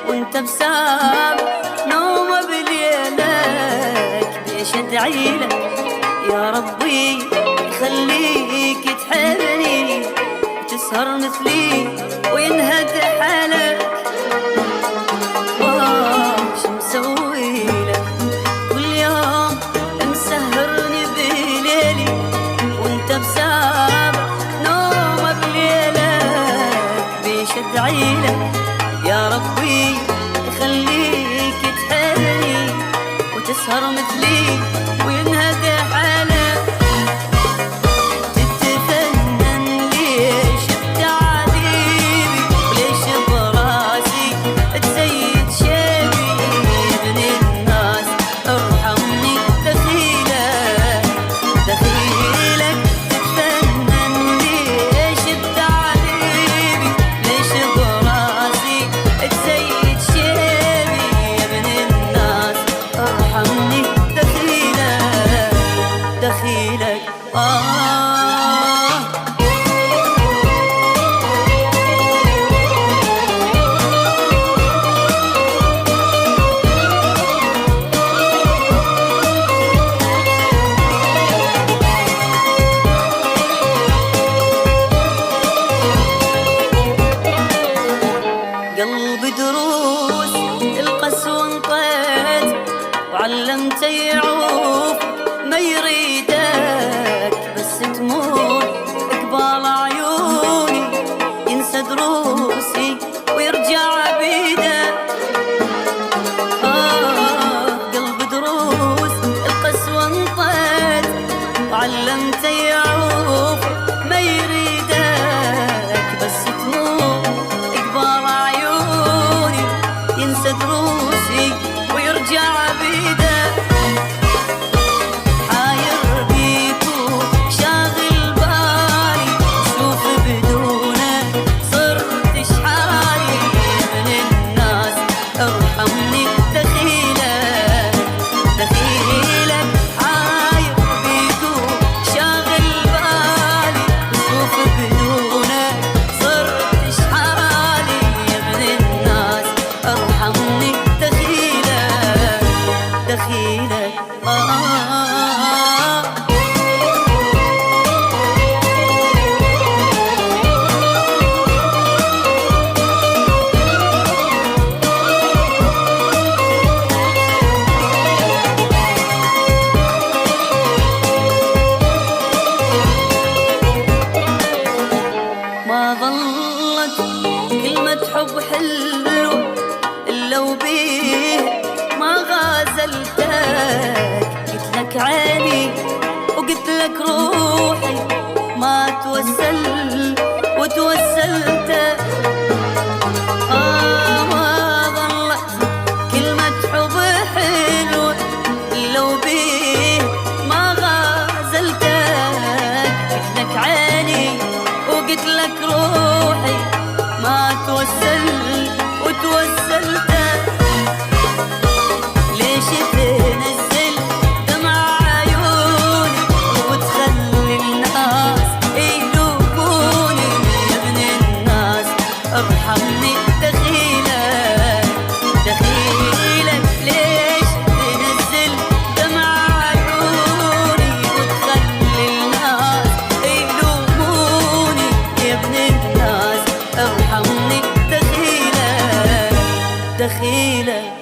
وانت بسام نوم بليلك، ليش ادعيلك يا ربي يخليك تحبني وتسهر مثلي وينهد حالك. واش مسويلك كل يوم مسهرني بليلي وانت بسابق نوم بليلك، ليش ادعيلك يا ربي يخليك تحبني وتسهر مثلي وينهد حالك. تتفنن ليش بتعذيبي وليش براسي تزيد شيبي، يا ابن الناس ارحمني دخيلك دخيلك. تتفنن ليش بتعذيبي ليش براسي تزيد شيبي، يا ابن الناس ارحمني دخيلك دخيلك. قلبي دروس القسوة انطيت وعلمته يعوف ما يريدك، بس تموت قبال عيوني ينسى دروسي ويرجع بيدك. قلبي دروس القسوة انطيت وعلمته يعوف ما يريدك، بس تموت قبال عيوني ينسى دروسي ويرجع بيدك. حاير بيكو شاغل بالي شوف بدونك صرت شحالي، يا ابن الناس ارحمني دخيلك دخيلك. حاير بيكو شاغل بالي شوف بدونك صرت شحالي، يا ابن الناس ارحمني دخيلك دخيلك. ما ظلت كلمة حب حلوة إلا وبيه ما غازلتك، قلت لك عيني وقلت لك روحي ما توسل وتوسلت. ما ظلت كلمة حب حلوة إلا وبيه ما غازلتك، قلت لك عيني وقلت لك روحي ما توسل وتوسلت. ليش تنزل دمع عيوني وتخلي الناس يلوموني، يا ابن الناس ارحمني دخيلك دخيلك. ليش تنزل دمع عيوني وتخلي الناس يلوموني، يا ابن الناس ارحمني دخيلك دخيلك.